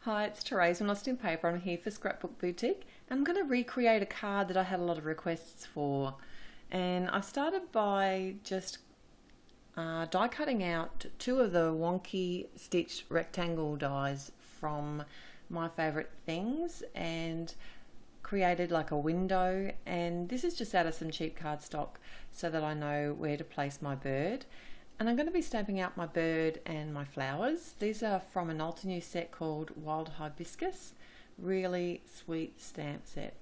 Hi, it's Therese from Lostinpaper. I'm here for Scrapbook Boutique. I'm going to recreate a card that I had a lot of requests for. And I started by just die cutting out two of the wonky stitched rectangle dies from My Favourite Things and created like a window. And this is just out of some cheap cardstock so that I know where to place my bird. And I'm going to be stamping out my bird and my flowers. These are from an Altenew set called Wild Hibiscus. Really sweet stamp set.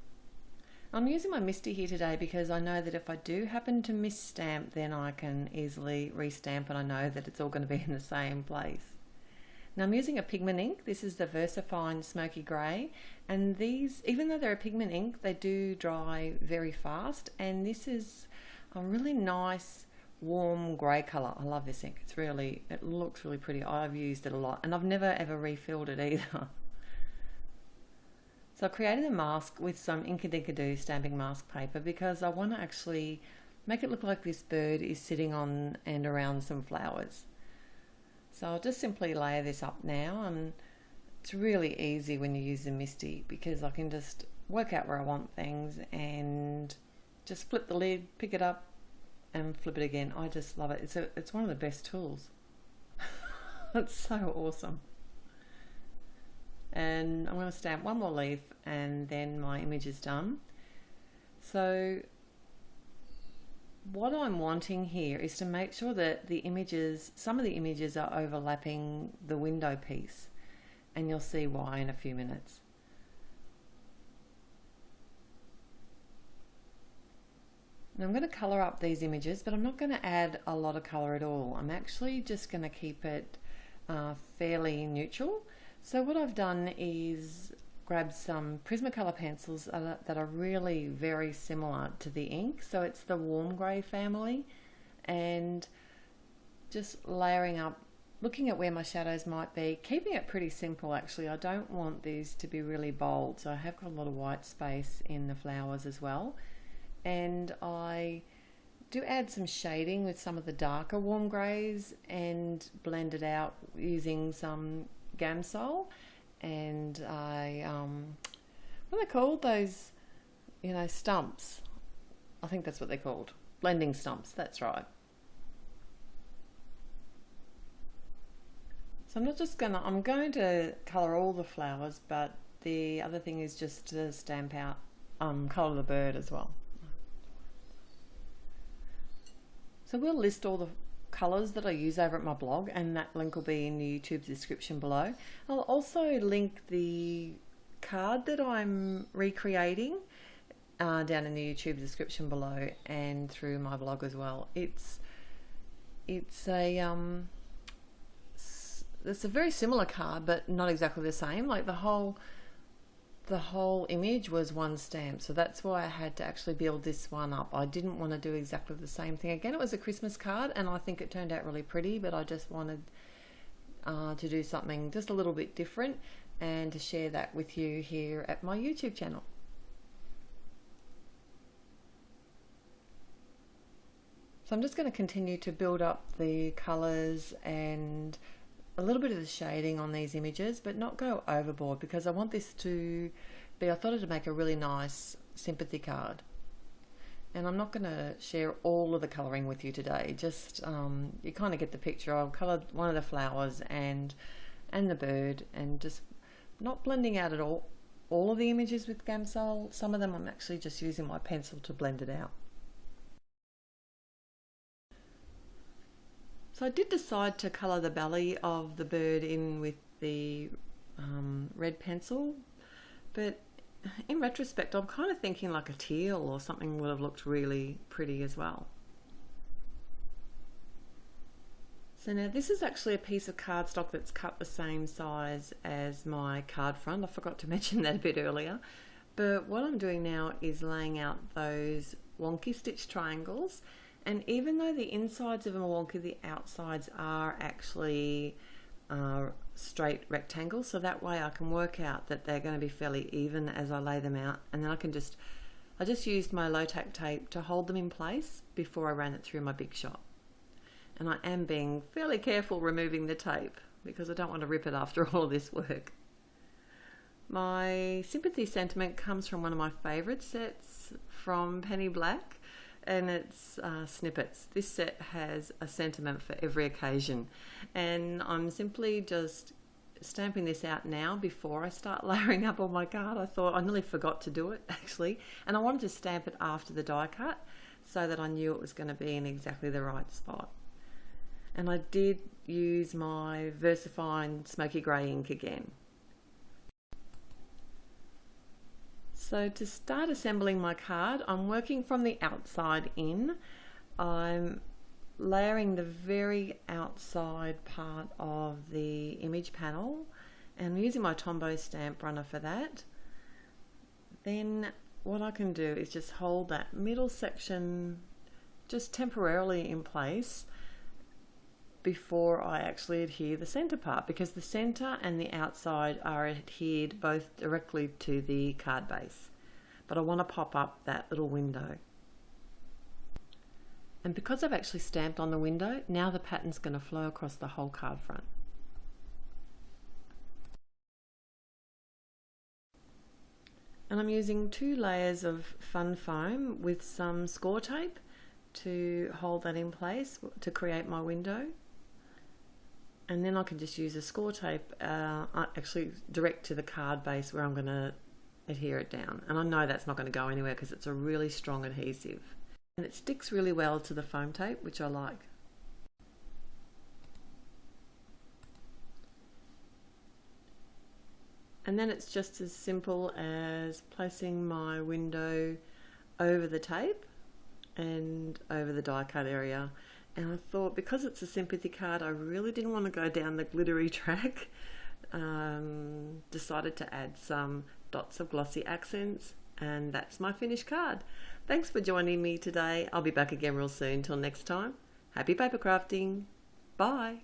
I'm using my MISTI here today because I know that if I do happen to misstamp, then I can easily restamp and I know that it's all going to be in the same place. Now I'm using a pigment ink. This is the VersaFine Smoky Grey, and these, even though they're a pigment ink, they do dry very fast, and this is a really nice warm grey colour. I love this ink. It looks really pretty. I've used it a lot and I've never ever refilled it either. So I created a mask with some Inkadinkado stamping mask paper because I want to actually make it look like this bird is sitting on and around some flowers. So I'll just simply layer this up now, and it's really easy when you use the MISTI because I can just work out where I want things and just flip the lid, pick it up and flip it again. I just love it. It's one of the best tools. It's so awesome. And I'm going to stamp one more leaf and then my image is done. So what I'm wanting here is to make sure that the images, some of the images are overlapping the window piece, and you'll see why in a few minutes. Now I'm going to colour up these images, but I'm not going to add a lot of colour at all. I'm actually just going to keep it fairly neutral. So what I've done is grab some Prismacolor pencils that are really very similar to the ink. So it's the warm grey family, and just layering up, looking at where my shadows might be, keeping it pretty simple actually. I don't want these to be really bold, so I have got a lot of white space in the flowers as well. And I do add some shading with some of the darker warm greys and blend it out using some Gamsol. And I what are they called, those, you know, stumps? I think that's what they're called, blending stumps. That's right. So I'm going to colour all the flowers, but the other thing is just to stamp out colour the bird as well. So we'll list all the colours that I use over at my blog, and that link will be in the YouTube description below. I'll also link the card that I'm recreating down in the YouTube description below and through my blog as well. It's a very similar card, but not exactly the same. Like the whole image was one stamp, so that's why I had to actually build this one up. I didn't want to do exactly the same thing again. It was a Christmas card and I think it turned out really pretty, but I just wanted to do something just a little bit different and to share that with you here at my YouTube channel. So I'm just going to continue to build up the colors and a little bit of the shading on these images, but not go overboard because I want this to be, I thought it'd make a really nice sympathy card. And I'm not going to share all of the colouring with you today, just you kind of get the picture. I'll colour one of the flowers and the bird, and just not blending out at all of the images with Gamsol. Some of them I'm actually just using my pencil to blend it out. So I did decide to colour the belly of the bird in with the red pencil, but in retrospect I'm kind of thinking like a teal or something would have looked really pretty as well. So now this is actually a piece of cardstock that's cut the same size as my card front. I forgot to mention that a bit earlier. But what I'm doing now is laying out those wonky stitch triangles. And even though the insides of them are wonky, the outsides are actually straight rectangles. So that way I can work out that they're going to be fairly even as I lay them out. And then I just used my low tack tape to hold them in place before I ran it through my Big Shot. And I am being fairly careful removing the tape because I don't want to rip it after all of this work. My sympathy sentiment comes from one of my favourite sets from Penny Black, and it's snippets. This set has a sentiment for every occasion, and I'm simply just stamping this out now before I start layering up on my card. I thought I nearly forgot to do it actually, and I wanted to stamp it after the die cut so that I knew it was going to be in exactly the right spot. And I did use my VersaFine smoky grey ink again. So to start assembling my card, I'm working from the outside in. I'm layering the very outside part of the image panel, and I'm using my Tombow stamp runner for that. Then what I can do is just hold that middle section just temporarily in place before I actually adhere the center part, because the center and the outside are adhered both directly to the card base, but I want to pop up that little window. And because I've actually stamped on the window, now the pattern's going to flow across the whole card front. And I'm using 2 layers of fun foam with some score tape to hold that in place to create my window. And then I can just use a score tape actually direct to the card base where I'm going to adhere it down. And I know that's not going to go anywhere because it's a really strong adhesive. And it sticks really well to the foam tape, which I like. And then it's just as simple as placing my window over the tape and over the die cut area. And I thought, because it's a sympathy card, I really didn't want to go down the glittery track. Decided to add some dots of glossy accents, and that's my finished card. Thanks for joining me today. I'll be back again real soon. Till next time, happy paper crafting. Bye.